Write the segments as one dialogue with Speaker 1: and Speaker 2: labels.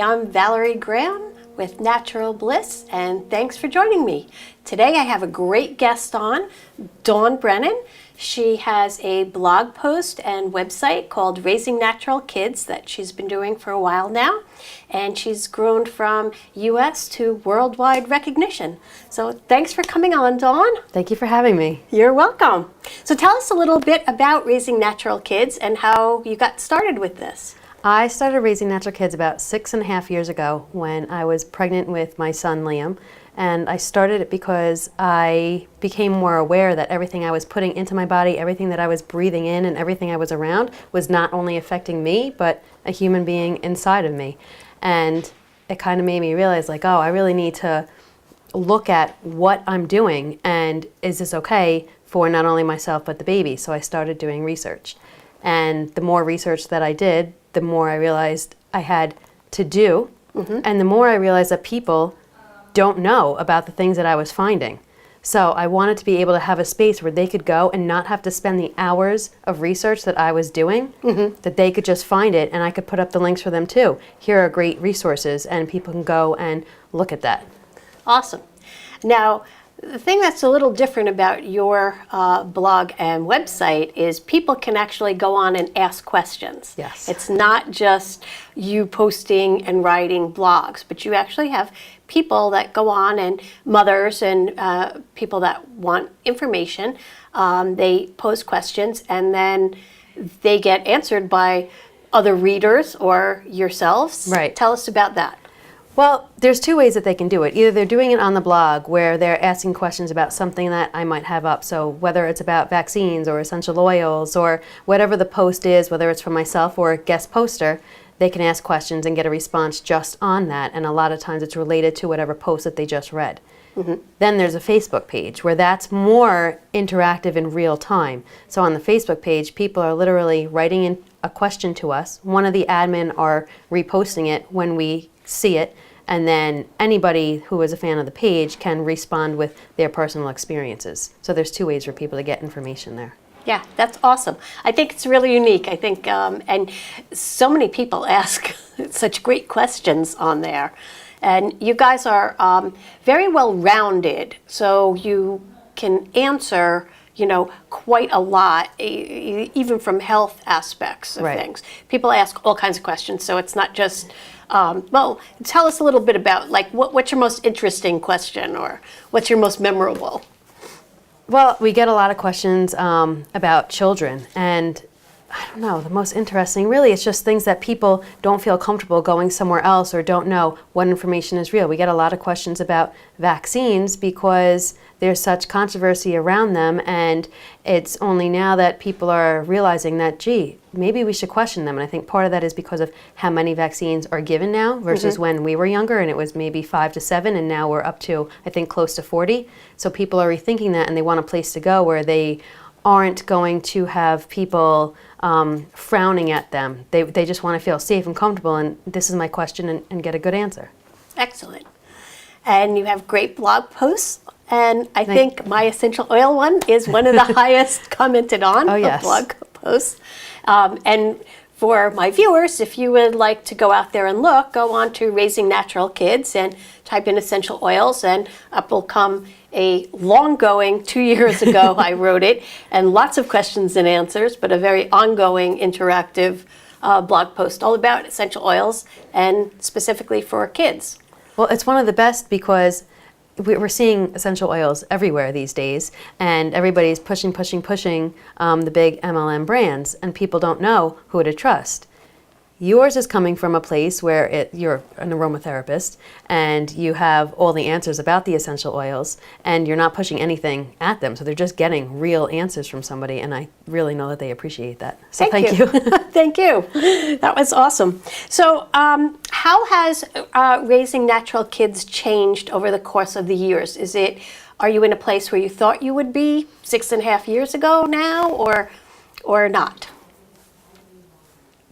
Speaker 1: I'm Valerie Graham with Natural Bliss, and thanks for joining me. Today I have a great guest on, Dawn Brennan. She has a blog post and website called Raising Natural Kids that she's been doing for a while now, and she's grown from US to worldwide recognition. So thanks for coming on, Dawn.
Speaker 2: Thank you for having me.
Speaker 1: You're welcome. So tell us a little bit about Raising Natural Kids and how you got started with this.
Speaker 2: I started Raising Natural Kids about 6.5 years ago when I was pregnant with my son Liam. And I started it because I became more aware that everything I was putting into my body, everything that I was breathing in and everything I was around was not only affecting me, but a human being inside of me. And it kind of made me realize, like, oh, I really need to look at what I'm doing and is this okay for not only myself but the baby. So I started doing research. And the more research that I did, the more I realized I had to do. And the more I realized that people don't know about the things that I was finding. So I wanted to be able to have a space where they could go and not have to spend the hours of research that I was doing, that they could just find it and I could put up the links for them too. Here are great resources and people can go and look at that.
Speaker 1: Awesome. Now, the thing that's a little different about your blog and website is people can actually go on and ask questions.
Speaker 2: Yes.
Speaker 1: It's not just you posting and writing blogs, but you actually have people that go on and mothers and people that want information. They pose questions and then they get answered by other readers or yourselves.
Speaker 2: Right.
Speaker 1: Tell us about that.
Speaker 2: Well, there's two ways that they can do it. Either they're doing it on the blog where they're asking questions about something that I might have up. So whether it's about vaccines or essential oils or whatever the post is, whether it's from myself or a guest poster, they can ask questions and get a response just on that. And a lot of times it's related to whatever post that they just read. Then there's a Facebook page where that's more interactive in real time. So on the Facebook page, people are literally writing in a question to us. One of the admin are reposting it when we see it, and then anybody who is a fan of the page can respond with their personal experiences. So there's two ways for people to get information there.
Speaker 1: Yeah, that's awesome. I think it's really unique. I think, and so many people ask such great questions on there. And you guys are very well rounded, so you can answer, you know, quite a lot, even from health aspects of things. People ask all kinds of questions, so it's not just, well, tell us a little bit about, like, what's your most interesting question or what's your most memorable?
Speaker 2: Well, we get a lot of questions about children, and I don't know, the most interesting, really, it's just things that people don't feel comfortable going somewhere else or don't know what information is real. We get a lot of questions about vaccines because there's such controversy around them, and it's only now that people are realizing that, gee, maybe we should question them. And I think part of that is because of how many vaccines are given now versus when we were younger, and it was maybe 5 to 7, and now we're up to, I think, close to 40. So people are rethinking that, and they want a place to go where they aren't going to have people frowning at them. They just want to feel safe and comfortable, and this is my question, and get a good answer.
Speaker 1: Excellent. And you have great blog posts, and I think my essential oil one is one of the highest commented on blog posts. And for my viewers, if you would like to go out there and look, go on to Raising Natural Kids and type in essential oils, and up will come a long-going, 2 years ago I wrote it, and lots of questions and answers, but a very ongoing, interactive blog post all about essential oils and specifically for kids.
Speaker 2: Well, it's one of the best because we're seeing essential oils everywhere these days, and everybody's pushing the big MLM brands, and people don't know who to trust. Yours is coming from a place where you're an aromatherapist and you have all the answers about the essential oils, and you're not pushing anything at them, so they're just getting real answers from somebody, and I really know that they appreciate that. So thank you.
Speaker 1: Thank you. That was awesome. So how has Raising Natural Kids changed over the course of the years? Are you in a place where you thought you would be 6.5 years ago now, or not?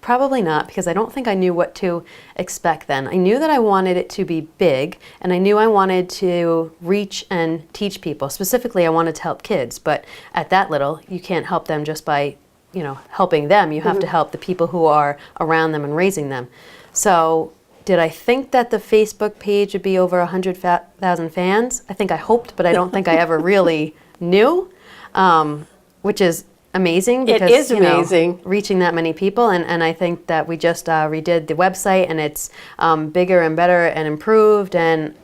Speaker 2: Probably not, because I don't think I knew what to expect then. I knew that I wanted it to be big, and I knew I wanted to reach and teach people. Specifically, I wanted to help kids, but at that little, you can't help them just by, helping them. You have to help the people who are around them and raising them. So did I think that the Facebook page would be over 100,000 fans? I think I hoped, but I don't think I ever really knew, which is amazing because
Speaker 1: it is amazing
Speaker 2: reaching that many people. And I think that we just redid the website, and it's bigger and better and improved. And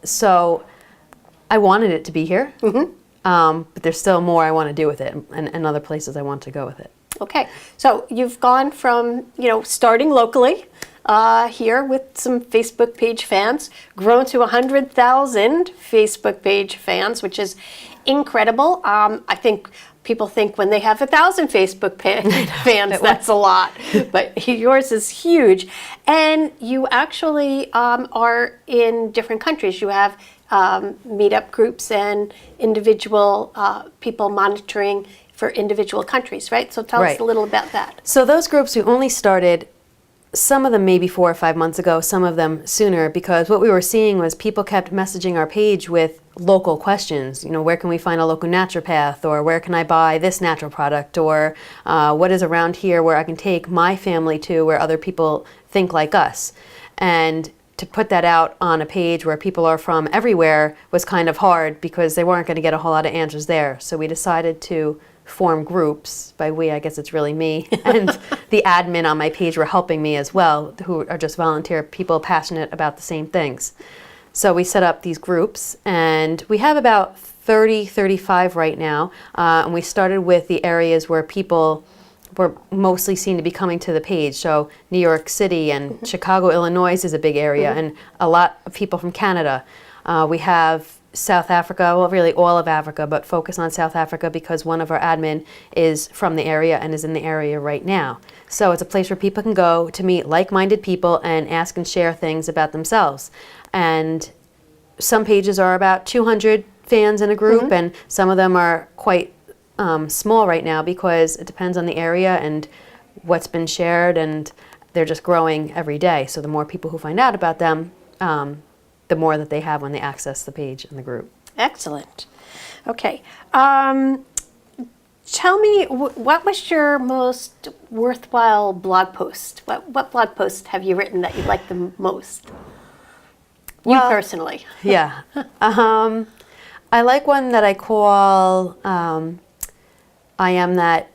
Speaker 2: so I wanted it to be here, but there's still more I want to do with it, and other places I want to go with it.
Speaker 1: Okay, so you've gone from, starting locally here with some Facebook page fans, grown to 100,000 Facebook page fans, which is incredible. I think people think when they have 1,000 Facebook fans, that's a lot, but yours is huge. And you actually are in different countries. You have meetup groups and individual people monitoring for individual countries, right? So tell us a little about that.
Speaker 2: So those groups, we only started, some of them maybe 4 or 5 months ago, some of them sooner, because what we were seeing was people kept messaging our page with local questions. Where can we find a local naturopath, or where can I buy this natural product, or what is around here where I can take my family to where other people think like us. And to put that out on a page where people are from everywhere was kind of hard because they weren't going to get a whole lot of answers there. So we decided to form groups. By we, I guess it's really me, and the admin on my page were helping me as well, who are just volunteer people passionate about the same things. So we set up these groups, and we have about 30, 35 right now, and we started with the areas where people were mostly seen to be coming to the page. So New York City and Chicago, Illinois is a big area, and a lot of people from Canada. We have South Africa, well, really all of Africa, but focus on South Africa because one of our admin is from the area and is in the area right now. So it's a place where people can go to meet like-minded people and ask and share things about themselves. And some pages are about 200 fans in a group, and some of them are quite small right now because it depends on the area and what's been shared, and they're just growing every day. So the more people who find out about them, the more that they have when they access the page and the group.
Speaker 1: Excellent. Okay. Tell me, what was your most worthwhile blog post? What blog post have you written that you like the most? You personally.
Speaker 2: Yeah. I like one that I call I Am That...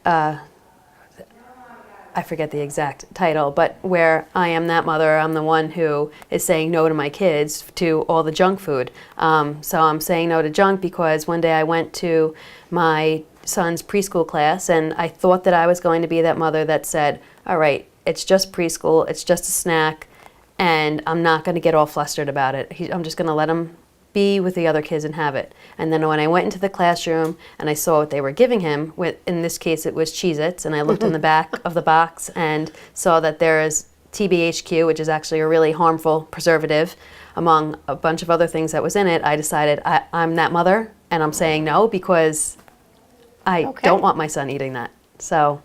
Speaker 2: I forget the exact title, but where I am that mother, I'm the one who is saying no to my kids to all the junk food. So I'm saying no to junk because one day I went to my son's preschool class and I thought that I was going to be that mother that said, all right, it's just preschool, it's just a snack, and I'm not going to get all flustered about it. I'm just going to let him be with the other kids and have it. And then when I went into the classroom and I saw what they were giving him, in this case it was Cheez-Its, and I looked in the back of the box and saw that there is TBHQ, which is actually a really harmful preservative, among a bunch of other things that was in it. I decided I'm that mother and I'm saying no because I don't want my son eating that. So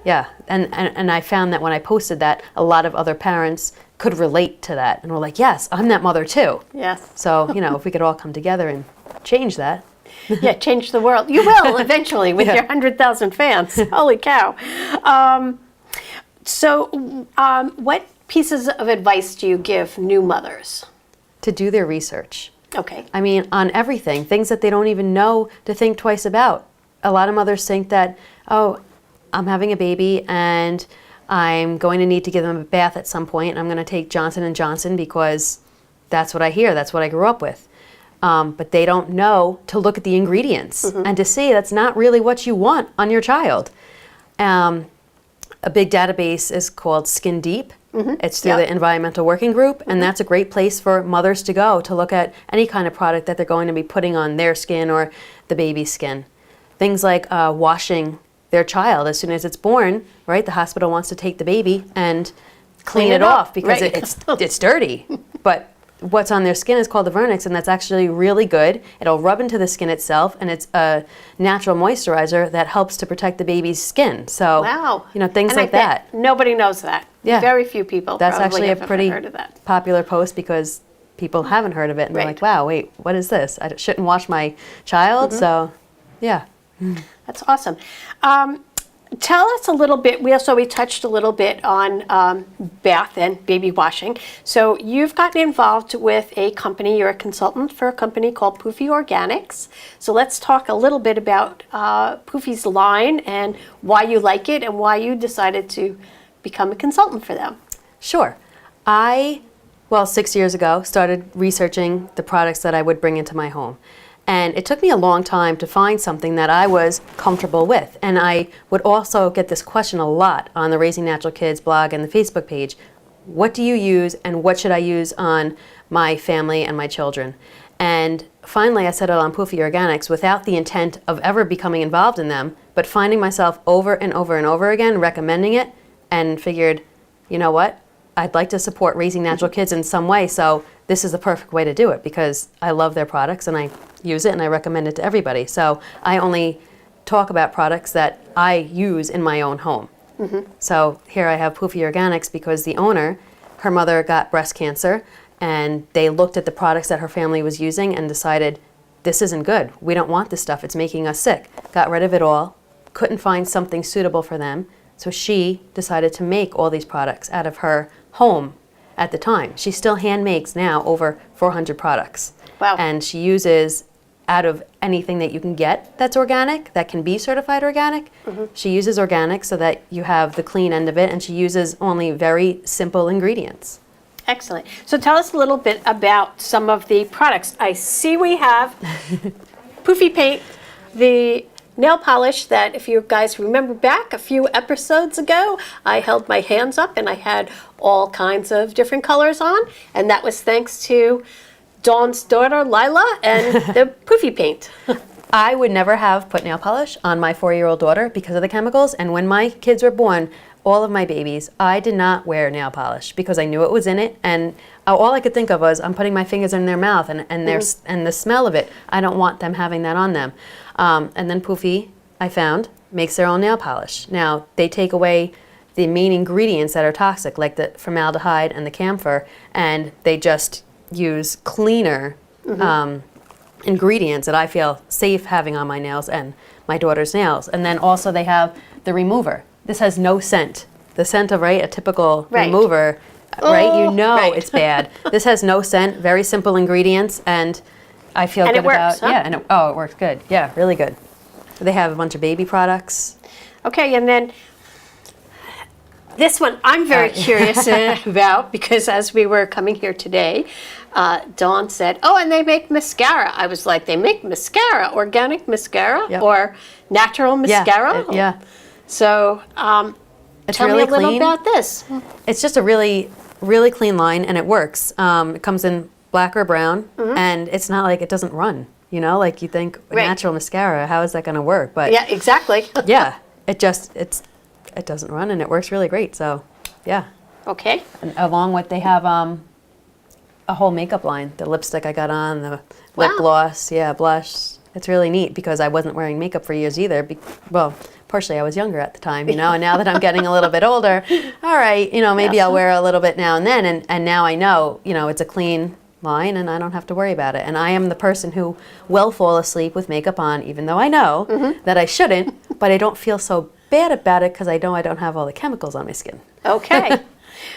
Speaker 2: yeah, and I found that when I posted that, a lot of other parents could relate to that and were like, yes, I'm that mother too.
Speaker 1: Yes.
Speaker 2: So, if we could all come together and change that.
Speaker 1: Yeah, change the world. You will eventually with your 100,000 fans. Holy cow. What pieces of advice do you give new mothers?
Speaker 2: To do their research.
Speaker 1: Okay.
Speaker 2: I mean, on everything, things that they don't even know to think twice about. A lot of mothers think that, oh, I'm having a baby and I'm going to need to give them a bath at some point. I'm going to take Johnson & Johnson because that's what I hear. That's what I grew up with. But they don't know to look at the ingredients and to see that's not really what you want on your child. A big database is called Skin Deep. It's through the Environmental Working Group, and that's a great place for mothers to go to look at any kind of product that they're going to be putting on their skin or the baby's skin. Things like washing their child as soon as it's born, right? The hospital wants to take the baby and clean it off because it's dirty. But what's on their skin is called the vernix, and that's actually really good. It'll rub into the skin itself, and it's a natural moisturizer that helps to protect the baby's skin. So, things like that.
Speaker 1: Nobody knows that. Yeah. Very few people
Speaker 2: That's
Speaker 1: probably
Speaker 2: actually a pretty
Speaker 1: heard of that.
Speaker 2: Popular post because people haven't heard of it, and they're like, wow, wait, what is this? I shouldn't wash my child, so, yeah.
Speaker 1: That's awesome. tell us a little bit. We touched a little bit on bath and baby washing. So you've gotten involved with a company. You're a consultant for a company called Poofy Organics. So let's talk a little bit about Poofy's line and why you like it and why you decided to become a consultant for them.
Speaker 2: Sure. 6 years ago, started researching the products that I would bring into my home. And it took me a long time to find something that I was comfortable with. And I would also get this question a lot on the Raising Natural Kids blog and the Facebook page. What do you use and what should I use on my family and my children? And finally I settled on Poofy Organics without the intent of ever becoming involved in them, but finding myself over and over and over again recommending it, and figured, you know what? I'd like to support Raising Natural Kids in some way, so this is the perfect way to do it because I love their products and I use it and I recommend it to everybody. So I only talk about products that I use in my own home. So here I have Poofy Organics because the owner, her mother got breast cancer, and they looked at the products that her family was using and decided, this isn't good. We don't want this stuff. It's making us sick. Got rid of it all, couldn't find something suitable for them. So she decided to make all these products out of her home at the time. She still hand makes now over 400 products.
Speaker 1: Wow.
Speaker 2: And she uses out of anything that you can get that's organic, that can be certified organic. She uses organic so that you have the clean end of it, and she uses only very simple ingredients.
Speaker 1: Excellent. So tell us a little bit about some of the products. I see we have Poofy Paint, the nail polish that, if you guys remember back a few episodes ago, I held my hands up and I had all kinds of different colors on, and that was thanks to Dawn's daughter, Lila, and the Poofy Paint.
Speaker 2: I would never have put nail polish on my 4-year-old daughter because of the chemicals, and when my kids were born, all of my babies, I did not wear nail polish because I knew it was in it, and all I could think of was I'm putting my fingers in their mouth and the smell of it. I don't want them having that on them. And then Poofy, I found, makes their own nail polish. Now, they take away the main ingredients that are toxic, like the formaldehyde and the camphor, and they just use cleaner ingredients that I feel safe having on my nails and my daughter's nails. And then also they have the remover. This has no scent. The scent of, a typical remover, you know it's bad. This has no scent, very simple ingredients, and I feel good about, and it works good. Yeah, really good. They have a bunch of baby products.
Speaker 1: Okay, and then this one I'm very curious about, because as we were coming here today, Dawn said, oh, and they make mascara. I was like, they make mascara, organic mascara or natural mascara?
Speaker 2: Yeah.
Speaker 1: So
Speaker 2: it's
Speaker 1: tell
Speaker 2: really
Speaker 1: me a little
Speaker 2: clean.
Speaker 1: about this.
Speaker 2: It's just a really, really clean line, and it works. It comes in black or brown, and it's not like it doesn't run. You know, like you think natural mascara, how is that going to work? But
Speaker 1: yeah, exactly.
Speaker 2: yeah, it doesn't run, and it works really great. So, yeah.
Speaker 1: Okay.
Speaker 2: And along with, they have a whole makeup line. The lipstick I got on, the lip gloss, blush. It's really neat because I wasn't wearing makeup for years either. Partially I was younger at the time, and now that I'm getting a little bit older, all right, maybe I'll wear a little bit now and then, and now I know, it's a clean line and I don't have to worry about it. And I am the person who will fall asleep with makeup on, even though I know that I shouldn't, but I don't feel so bad about it because I know I don't have all the chemicals on my skin.
Speaker 1: Okay.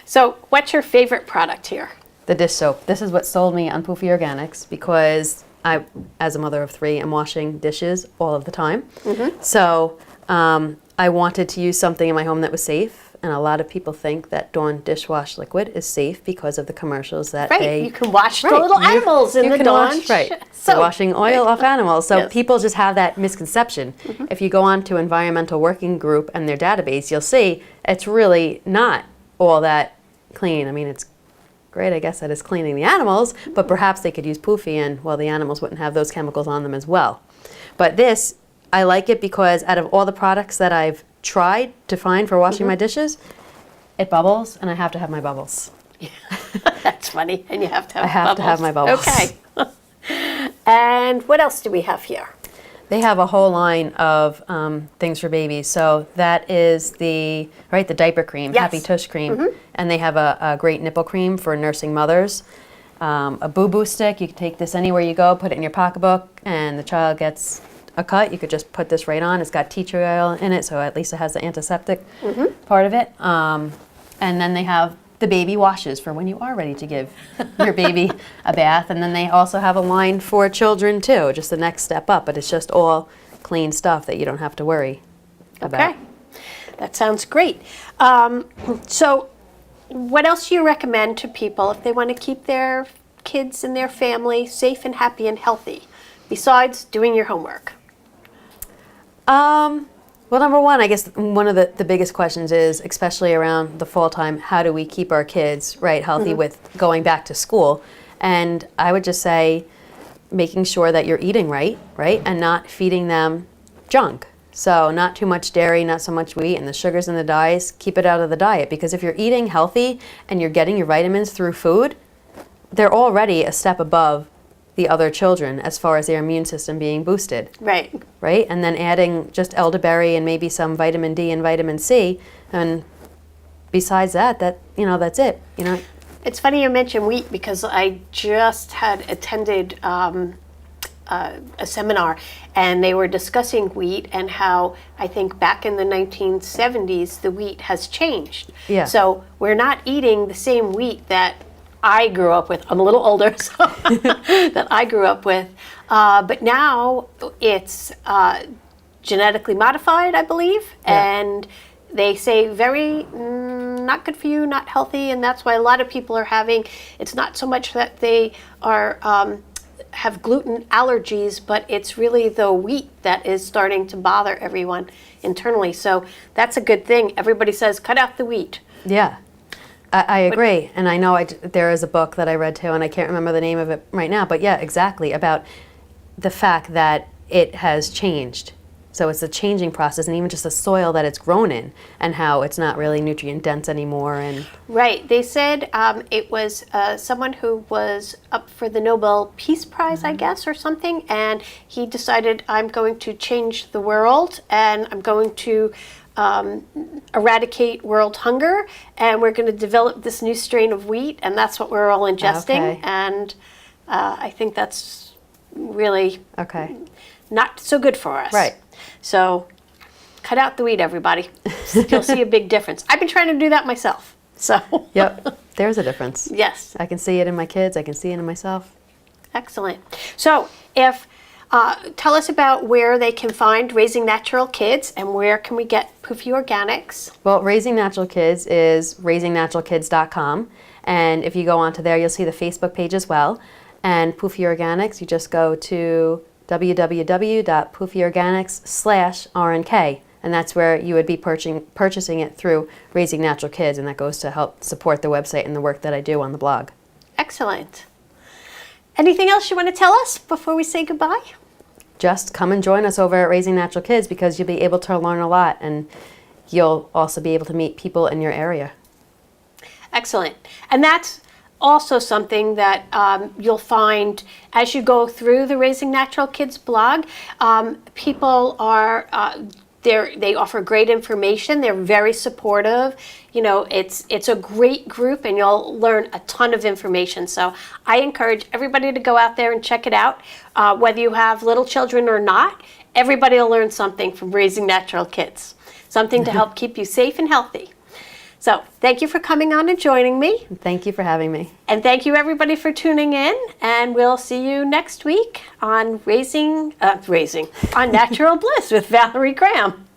Speaker 1: So what's your favorite product here?
Speaker 2: The dish soap. This is what sold me on Poofy Organics because I, as a mother of 3, am washing dishes all of the time. So I wanted to use something in my home that was safe. And a lot of people think that Dawn dishwash liquid is safe because of the commercials that
Speaker 1: you can wash the little animals in the Dawn.
Speaker 2: So washing oil off animals. So people just have that misconception. If you go on to Environmental Working Group and their database, you'll see it's really not all that clean. I mean, it's great, I guess, that it's cleaning the animals, but perhaps they could use Poofy and, the animals wouldn't have those chemicals on them as well. But this, I like it because out of all the products that I've tried to find for washing my dishes, it bubbles, and I have to have my bubbles.
Speaker 1: That's funny, and you have to have
Speaker 2: I have
Speaker 1: bubbles.
Speaker 2: to have my bubbles.
Speaker 1: Okay. And what else do we have here?
Speaker 2: They have a whole line of things for babies. So that is the diaper cream, Happy Tush cream, and they have a great nipple cream for nursing mothers. A boo-boo stick, you can take this anywhere you go, put it in your pocketbook, and the child gets a cut, you could just put this right on. It's got tea tree oil in it, so at least it has the antiseptic part of it. And then they have the baby washes for when you are ready to give your baby a bath. And then they also have a line for children too, just the next step up, but it's just all clean stuff that you don't have to worry about.
Speaker 1: Okay, that sounds great. So what else do you recommend to people if they want to keep their kids and their family safe and happy and healthy, besides doing your homework?
Speaker 2: Well, number one, I guess one of the biggest questions is, especially around the fall time, how do we keep our kids healthy with going back to school? And I would just say making sure that you're eating right, and not feeding them junk. So not too much dairy, not so much wheat, and the sugars and the dyes, keep it out of the diet. Because if you're eating healthy and you're getting your vitamins through food, they're already a step above the other children as far as their immune system being boosted.
Speaker 1: Right.
Speaker 2: And then adding just elderberry and maybe some vitamin D and vitamin C, and besides that, that's it.
Speaker 1: It's funny you mention wheat because I just had attended a seminar, and they were discussing wheat and how I think back in the 1970s the wheat has changed.
Speaker 2: Yeah.
Speaker 1: So we're not eating the same wheat that I grew up with. I'm a little older, so that I grew up with. But now it's genetically modified, I believe, and they say very not good for you, not healthy, and that's why a lot of people are having, it's not so much that they are have gluten allergies, but it's really the wheat that is starting to bother everyone internally. So that's a good thing. Everybody says, cut out the wheat.
Speaker 2: Yeah. I agree, and I know there is a book that I read too, and I can't remember the name of it right now, but yeah, exactly, about the fact that it has changed. So it's a changing process, and even just the soil that it's grown in, and how it's not really nutrient dense anymore. And
Speaker 1: right, they said it was someone who was up for the Nobel Peace Prize, I guess, or something, and he decided, I'm going to change the world, and I'm going to eradicate world hunger, and we're going to develop this new strain of wheat, and that's what we're all ingesting.
Speaker 2: Okay.
Speaker 1: And I think that's really
Speaker 2: okay,
Speaker 1: not so good for us.
Speaker 2: Right.
Speaker 1: So cut out the wheat, everybody. You'll see a big difference. I've been trying to do that myself. So
Speaker 2: yep, there's a difference.
Speaker 1: Yes.
Speaker 2: I can see it in my kids. I can see it in myself.
Speaker 1: Excellent. So if tell us about where they can find Raising Natural Kids, and where can we get Poofy Organics?
Speaker 2: Well, Raising Natural Kids is raisingnaturalkids.com, and if you go onto there, you'll see the Facebook page as well. And Poofy Organics, you just go to www.poofyorganics.com/RNK, and that's where you would be purchasing it through Raising Natural Kids, and that goes to help support the website and the work that I do on the blog.
Speaker 1: Excellent. Anything else you want to tell us before we say goodbye?
Speaker 2: Just come and join us over at Raising Natural Kids, because you'll be able to learn a lot, and you'll also be able to meet people in your area.
Speaker 1: Excellent. And that's also something that you'll find as you go through the Raising Natural Kids blog. People are they offer great information. They're very supportive. It's a great group, and you'll learn a ton of information. So I encourage everybody to go out there and check it out. Whether you have little children or not, everybody will learn something from Raising Natural Kids. Something to help keep you safe and healthy. So thank you for coming on and joining me.
Speaker 2: Thank you for having me.
Speaker 1: And thank you everybody for tuning in. And we'll see you next week on on Natural Bliss with Valerie Graham.